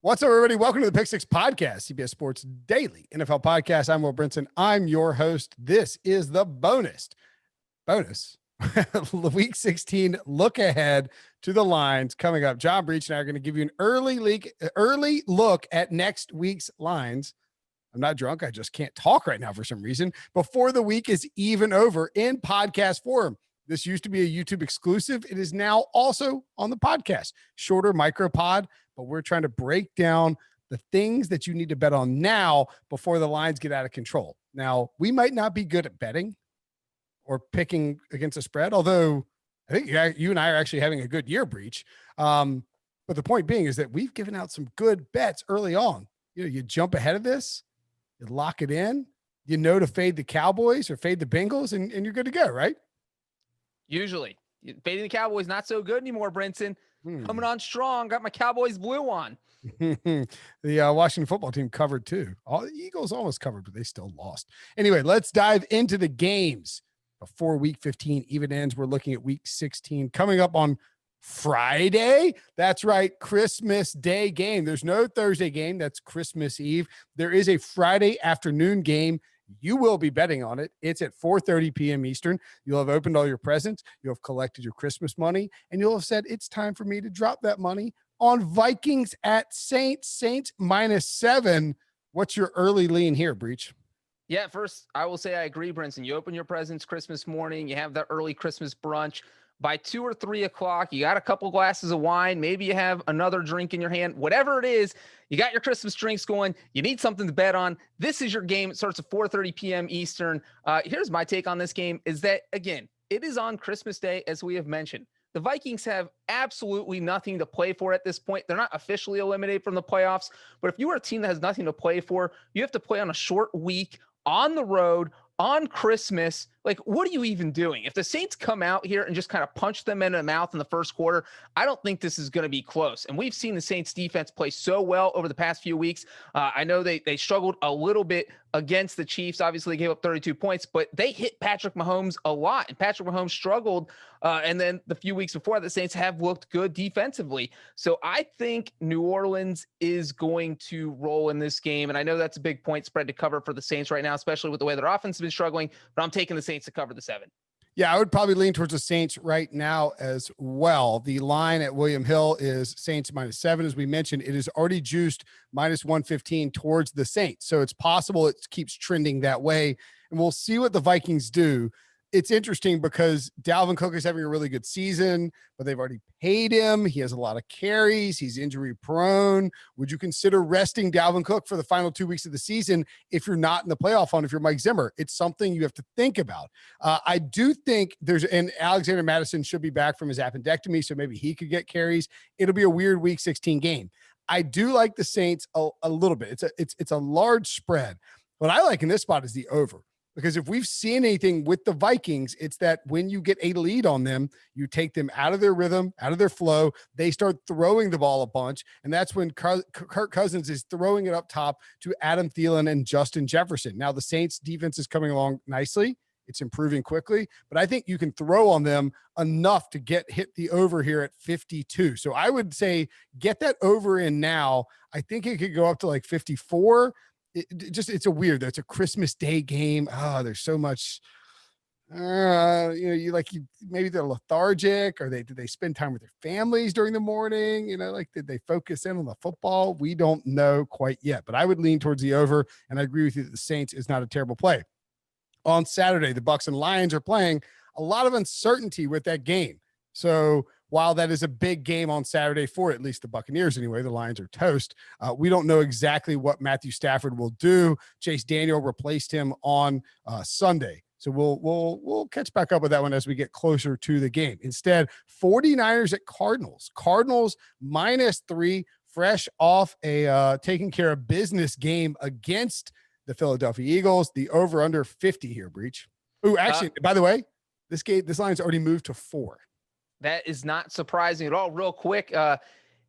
What's up, everybody? Welcome to the PickSix podcast, CBS Sports Daily NFL podcast. I'm Will Brinson. I'm your host. This is the bonus Week 16 look ahead to the lines coming up. John Breech and I are going to give you an early look at next week's lines. I'm not drunk. I just can't talk right now for some reason. Before the week is even over in podcast form. This used to be a YouTube exclusive. It is now also on the podcast. Shorter micro pod, but we're trying to break down the things that you need to bet on now before the lines get out of control. Now, we might not be good at betting or picking against a spread, although I think you and I are actually having a good year, Breech. But the point being is that we've given out some good bets early on. You jump ahead of this, you lock it in, to fade the Cowboys or fade the Bengals, and you're good to go, right? Usually. Fading the Cowboys not so good anymore, Brinson. Coming on strong. Got my Cowboys blue on. The Washington football team covered too. All the Eagles almost covered, but they still lost. Anyway, let's dive into the games. Before week 15 even ends, we're looking at week 16 coming up on Friday. That's right. Christmas Day game. There's no Thursday game. That's Christmas Eve. There is a Friday afternoon game. You will be betting on it. It's at 4:30 p.m. Eastern. You'll have opened all your presents. You'll have collected your Christmas money, and you'll have said, it's time for me to drop that money on Vikings at Saints. Saints -7. What's your early lean here, Breech? Yeah, first, I will say I agree, Brinson. You open your presents Christmas morning. You have that early Christmas brunch. By 2 or 3 o'clock, you got a couple glasses of wine. Maybe you have another drink in your hand. Whatever it is, you got your Christmas drinks going. You need something to bet on. This is your game. It starts at 4:30 p.m. Eastern. Here's my take on this game is that, again, it is on Christmas Day, as we have mentioned. The Vikings have absolutely nothing to play for at this point. They're not officially eliminated from the playoffs, but if you are a team that has nothing to play for, you have to play on a short week, on the road, on Christmas. Like, what are you even doing? If the Saints come out here and just kind of punch them in the mouth in the first quarter, I don't think this is going to be close. And we've seen the Saints defense play so well over the past few weeks. I know they struggled a little bit against the Chiefs. Obviously, they gave up 32 points, but they hit Patrick Mahomes a lot, and Patrick Mahomes struggled. And then the few weeks before, the Saints have looked good defensively. So I think New Orleans is going to roll in this game. And I know that's a big point spread to cover for the Saints right now, especially with the way their offense has been struggling, but I'm taking the Saints to cover the 7. Yeah, I would probably lean towards the Saints right now as well. The line at William Hill is Saints -7. As we mentioned, it is already juiced -115 towards the Saints. So it's possible it keeps trending that way. And we'll see what the Vikings do. It's interesting because Dalvin Cook is having a really good season, but they've already paid him. He has a lot of carries. He's injury prone. Would you consider resting Dalvin Cook for the final 2 weeks of the season if you're not in the playoff hunt, if you're Mike Zimmer? It's something you have to think about. I do think and Alexander Madison should be back from his appendectomy, so maybe he could get carries. It'll be a weird week 16 game. I do like the Saints a little bit. It's a large spread. What I like in this spot is the over. Because if we've seen anything with the Vikings, it's that when you get a lead on them, you take them out of their rhythm, out of their flow. They start throwing the ball a bunch. And that's when Kirk Cousins is throwing it up top to Adam Thielen and Justin Jefferson. Now, the Saints defense is coming along nicely. It's improving quickly. But I think you can throw on them enough to hit the over here at 52. So I would say get that over in now. I think it could go up to like 54. It's a Christmas Day game. There's so much, maybe they're lethargic, or did they spend time with their families during the morning? Did they focus in on the football? We don't know quite yet, but I would lean towards the over, and I agree with you that the Saints is not a terrible play. On Saturday, the Bucs and Lions are playing. A lot of uncertainty with that game. So while that is a big game on Saturday for at least the Buccaneers anyway, the Lions are toast. We don't know exactly what Matthew Stafford will do. Chase Daniel replaced him on Sunday. So we'll catch back up with that one as we get closer to the game. Instead, 49ers at Cardinals. Cardinals -3, fresh off a taking care of business game against the Philadelphia Eagles. The over under 50 here, Breech. Ooh, actually, by the way, this line's already moved to 4. That is not surprising at all. Real quick,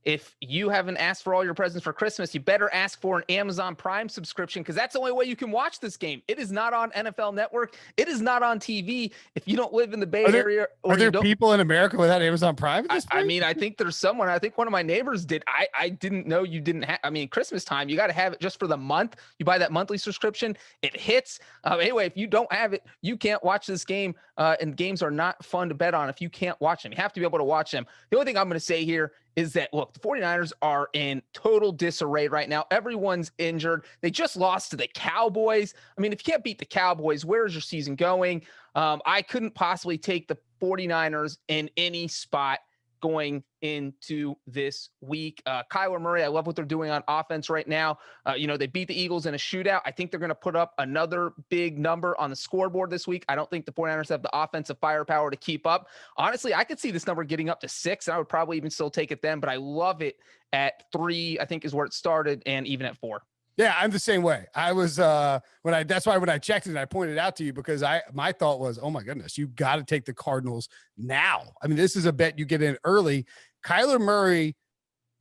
if you haven't asked for all your presents for Christmas, you better ask for an Amazon Prime subscription, because that's the only way you can watch this game. It is not on NFL Network. It is not on TV. If you don't live in the Bay Area, or are there you don't, people in America without Amazon Prime at this point? I mean, I think there's someone. I think one of my neighbors did. I didn't know you didn't have. I mean, Christmas time, you got to have it just for the month. You buy that monthly subscription, it hits. Anyway, if you don't have it, you can't watch this game. And games are not fun to bet on if you can't watch them. You have to be able to watch them. The only thing I'm going to say here is that, look, the 49ers are in total disarray right now. Everyone's injured. They just lost to the Cowboys. I mean, if you can't beat the Cowboys, where is your season going? I couldn't possibly take the 49ers in any spot going into this week. Kyler Murray, I love what they're doing on offense right now. They beat the Eagles in a shootout. I think they're going to put up another big number on the scoreboard this week. I don't think the 49ers have the offensive firepower to keep up. Honestly, I could see this number getting up to 6, and I would probably even still take it then, but I love it at 3, I think is where it started, and even at 4. Yeah, I'm the same way. I was that's why when I checked it, I pointed out to you, because my thought was, oh my goodness, you got to take the Cardinals now. I mean, this is a bet you get in early. Kyler Murray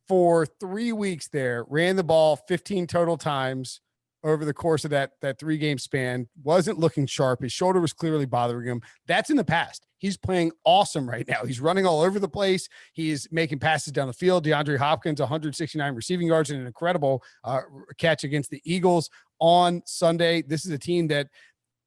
for 3 weeks there ran the ball 15 total times over the course of that 3-game span. Wasn't looking sharp. His shoulder was clearly bothering him. That's in the past. He's playing awesome right now. He's running all over the place. He's making passes down the field. DeAndre Hopkins, 169 receiving yards and an incredible catch against the Eagles on Sunday. This is a team that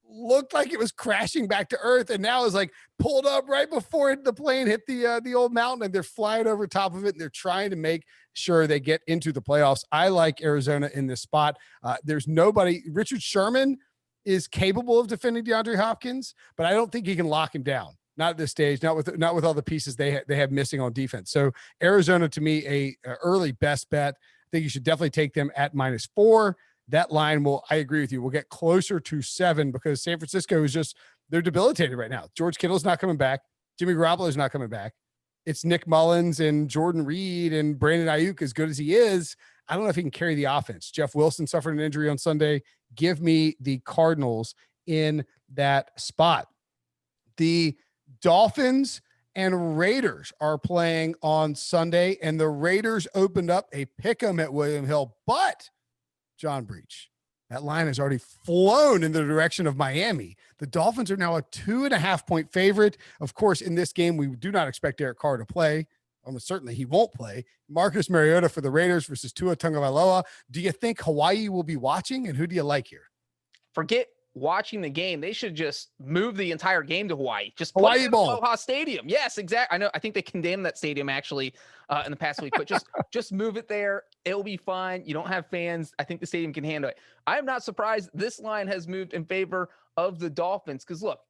looked like it was crashing back to earth, and now is like pulled up right before the plane hit the old mountain, and they're flying over top of it, and they're trying to make sure they get into the playoffs. I like Arizona in this spot. There's nobody. Richard Sherman is capable of defending DeAndre Hopkins, but I don't think he can lock him down. Not at this stage, not with all the pieces they have missing on defense. So Arizona, to me, a early best bet. I think you should definitely take them at -4. That line I agree with you, will get closer to 7, because San Francisco is they're debilitated right now. George Kittle's not coming back. Jimmy Garoppolo's not coming back. It's Nick Mullins and Jordan Reed and Brandon Ayuk, as good as he is. I don't know if he can carry the offense. Jeff Wilson suffered an injury on Sunday. Give me the Cardinals in that spot. The Dolphins and Raiders are playing on Sunday, and the Raiders opened up a pick 'em at William Hill, but John Breech, that line has already flown in the direction of Miami. The Dolphins are now a 2.5-point favorite. Of course, in this game, we do not expect Derek Carr to play. Almost certainly he won't play. Marcus Mariota for the Raiders versus Tua Tagovailoa. Do you think Hawaii will be watching, and who do you like here? Forget watching the game. They should just move the entire game to Hawaii. Just Hawaii put it in Bowl. Aloha Stadium. Yes, exactly. I know. I think they condemned that stadium actually in the past week, but just move it there. It'll be fine. You don't have fans. I think the stadium can handle it. I am not surprised this line has moved in favor of the Dolphins, because look,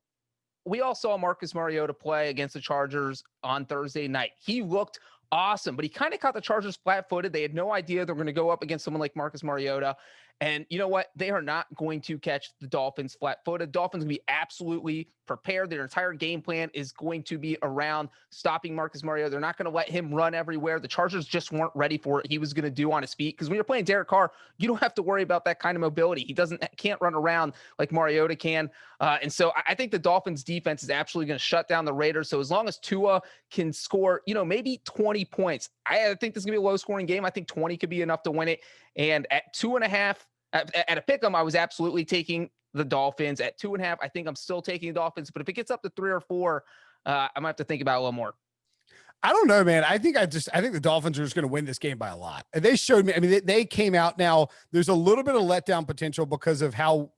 we all saw Marcus Mariota play against the Chargers on Thursday night. He looked awesome, but he kind of caught the Chargers flat-footed. They had no idea they were going to go up against someone like Marcus Mariota. And you know what? They are not going to catch the Dolphins flat-footed. Dolphins will be absolutely prepared. Their entire game plan is going to be around stopping Marcus Mariota. They're not going to let him run everywhere. The Chargers just weren't ready for what he was going to do on his feet, because when you're playing Derek Carr, you don't have to worry about that kind of mobility. He can't run around like Mariota can. And so I think the Dolphins defense is absolutely going to shut down the Raiders. So as long as Tua can score, maybe 20 points, I think this is going to be a low-scoring game. I think 20 could be enough to win it. And at 2.5, at a pick 'em, I was absolutely taking the Dolphins. At 2.5, I think I'm still taking the Dolphins. But if it gets up to 3 or 4, I might have to think about it a little more. I don't know, man. I think the Dolphins are just going to win this game by a lot. And they showed me, I mean, they came out. Now there's a little bit of letdown potential because of how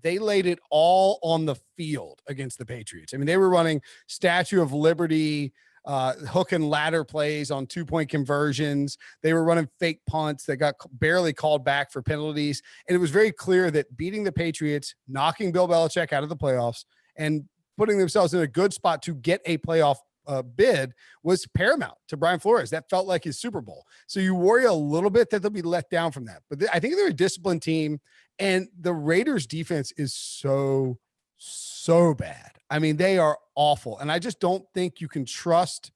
they laid it all on the field against the Patriots. I mean, they were running Statue of Liberty, hook and ladder plays on 2-point conversions. They were running fake punts that got barely called back for penalties. And it was very clear that beating the Patriots, knocking Bill Belichick out of the playoffs, and putting themselves in a good spot to get a playoff bid was paramount to Brian Flores. That felt like his Super Bowl. So you worry a little bit that they'll be let down from that. But I think they're a disciplined team, and the Raiders defense is so bad. I mean, they are awful. And I just don't think you can trust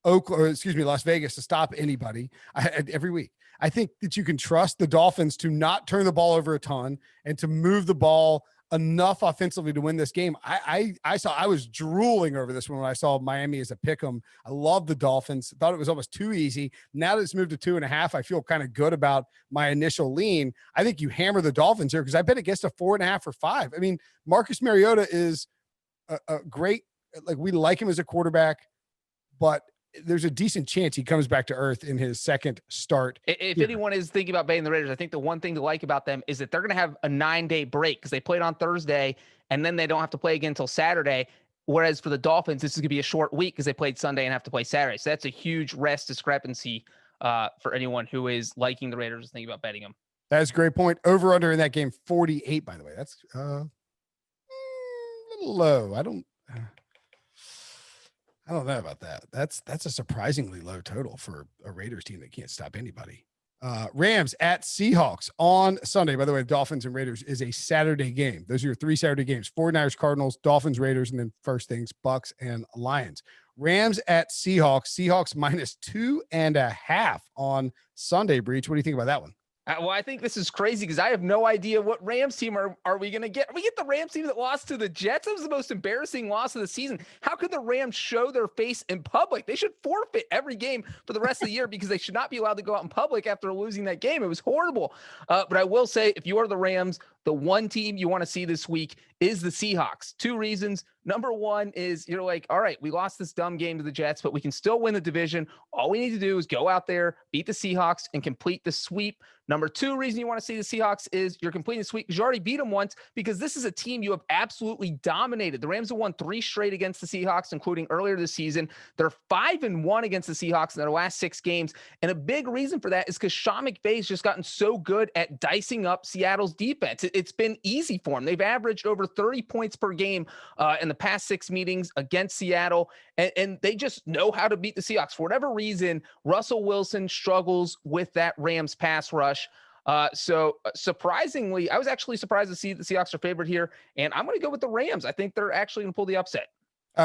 Las Vegas to stop anybody every week. I think that you can trust the Dolphins to not turn the ball over a ton and to move the ball enough offensively to win this game. I was drooling over this one when I saw Miami as a pick 'em. I love the Dolphins. Thought it was almost too easy. Now that it's moved to 2.5, I feel kind of good about my initial lean. I think you hammer the Dolphins here because I bet it gets to 4.5 or 5. I mean, Marcus Mariota is a great, like, we like him as a quarterback, but there's a decent chance he comes back to earth in his second start. If anyone is thinking about betting the Raiders, I think the one thing to like about them is that they're going to have a 9-day break because they played on Thursday and then they don't have to play again until Saturday. Whereas for the Dolphins, this is going to be a short week because they played Sunday and have to play Saturday. So that's a huge rest discrepancy for anyone who is liking the Raiders and thinking about betting them. That's a great point. Over under in that game, 48, by the way. That's a little low. I don't know about that. That's a surprisingly low total for a Raiders team that can't stop anybody. Rams at Seahawks on Sunday. By the way, Dolphins and Raiders is a Saturday game. Those are your 3 Saturday games: 49ers, Cardinals, Dolphins, Raiders, and then first things, Bucks and Lions. Rams at Seahawks. Seahawks -2.5 on Sunday. Breech, what do you think about that one? Well, I think this is crazy because I have no idea what Rams team are we going to get. We get the Rams team that lost to the Jets. That was the most embarrassing loss of the season. How could the Rams show their face in public? They should forfeit every game for the rest of the year because they should not be allowed to go out in public after losing that game. It was horrible. But I will say, if you are the Rams, the one team you want to see this week is the Seahawks. 2 reasons. Number one is you're like, all right, we lost this dumb game to the Jets, but we can still win the division. All we need to do is go out there, beat the Seahawks, and complete the sweep. Number 2 reason you want to see the Seahawks is you're completing the sweep because you already beat them once, because this is a team you have absolutely dominated. The Rams have won 3 straight against the Seahawks, including earlier this season. They're 5-1 against the Seahawks in their last 6 games. And a big reason for that is because Sean McVay's just gotten so good at dicing up Seattle's defense. It's been easy for them. They've averaged over 30 points per game in the past 6 meetings against Seattle, and they just know how to beat the Seahawks. For whatever reason, Russell Wilson struggles with that Rams pass rush. So surprisingly, I was actually surprised to see the Seahawks are favored here, and I'm going to go with the Rams. I think they're actually going to pull the upset.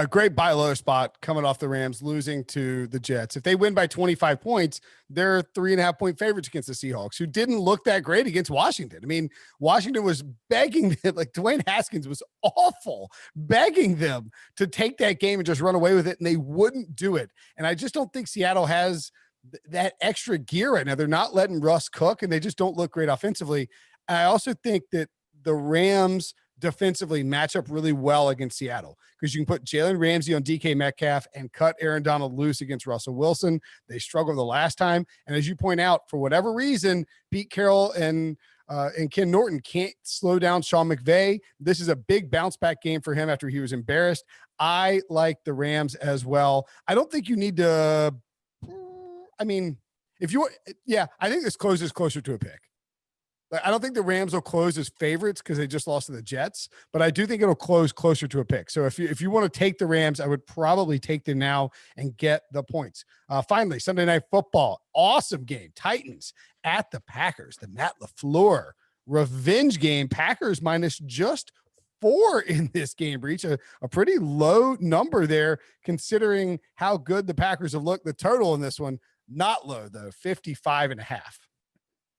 Great buy low spot coming off the Rams losing to the Jets. If they win by 25 points, they're 3.5 point favorites against the Seahawks, who didn't look that great against Washington. I mean, Washington was begging them, like Dwayne Haskins was awful, begging them to take that game and just run away with it, and they wouldn't do it. And I just don't think Seattle has that extra gear right now. They're not letting Russ cook, and they just don't look great offensively. I also think that the Rams defensively match up really well against Seattle because you can put Jalen Ramsey on DK Metcalf and cut Aaron Donald loose against Russell Wilson. They struggled the last time. And as you point out, for whatever reason, Pete Carroll and Ken Norton can't slow down Sean McVay. This is a big bounce back game for him after he was embarrassed. I like the Rams as well. I don't think you need to, I mean, I think this closes closer to a pick. I don't think the Rams will close as favorites because they just lost to the Jets, but I do think it'll close closer to a pick. So if you want to take the Rams, I would probably take them now and get the points. Finally, Sunday Night Football, awesome game. Titans at the Packers, the Matt LaFleur revenge game. Packers minus just 4 in this game, Breech. A pretty low number there considering how good the Packers have looked. The total in this one, not low though, 55.5.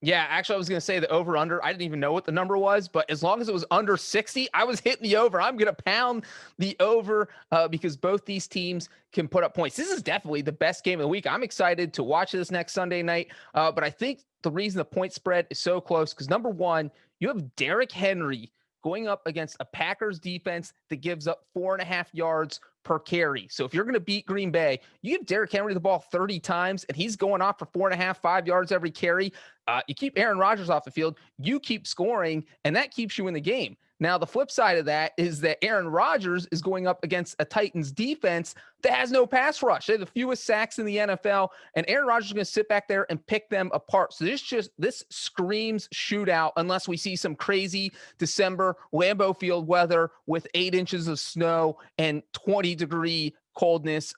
Yeah, actually, I was going to say the over-under. I didn't even know what the number was, but as long as it was under 60, I was hitting the over. I'm going to pound the over because both these teams can put up points. This is definitely the best game of the week. I'm excited to watch this next Sunday night, but I think the reason the point spread is so close because, number one, you have Derrick Henry going up against a Packers defense that gives up 4.5 yards per carry. So if you're going to beat Green Bay, you give Derrick Henry the ball 30 times and he's going off for 4.5, 5 yards every carry. You keep Aaron Rodgers off the field, you keep scoring, and that keeps you in the game. Now, the flip side of that is that Aaron Rodgers is going up against a Titans defense that has no pass rush. They have the fewest sacks in the NFL, and Aaron Rodgers is going to sit back there and pick them apart. So this screams shootout unless we see some crazy December Lambeau Field weather with 8 inches of snow and 20-degree coldness.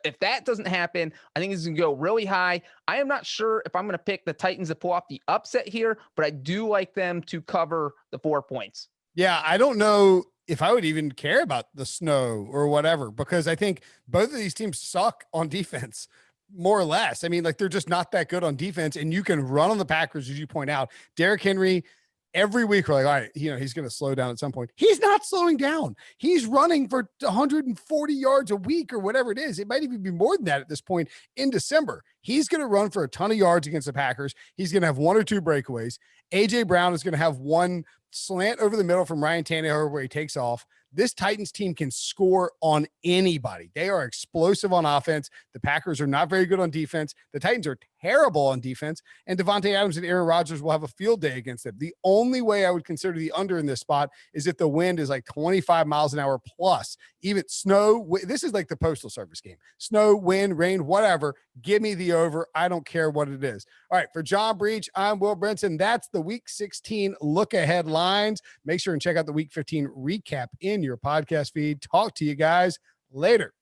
If that doesn't happen, I think it's going to go really high. I am not sure if I'm going to pick the Titans to pull off the upset here, but I do like them to cover the 4 points. Yeah, I don't know if I would even care about the snow or whatever, because I think both of these teams suck on defense, more or less. I mean, like, they're just not that good on defense, and you can run on the Packers, as you point out. Derrick Henry every week we're like, all right, he's going to slow down at some point. He's not slowing down. He's running for 140 yards a week or whatever it is. It might even be more than that at this point in December. He's going to run for a ton of yards against the Packers. He's going to have 1 or 2 breakaways. AJ Brown is going to have 1 slant over the middle from Ryan Tannehill where he takes off. This Titans team can score on anybody. They are explosive on offense. The Packers are not very good on defense. The Titans are terrible on defense. And Devontae Adams and Aaron Rodgers will have a field day against them. The only way I would consider the under in this spot is if the wind is like 25 miles an hour plus. Even snow. This is like the Postal Service game. Snow, wind, rain, whatever. Give me the over. I don't care what it is. All right. For John Breech, I'm Will Brinson. That's the Week 16 look ahead lines. Make sure and check out the Week 15 recap in your podcast feed. Talk to you guys later.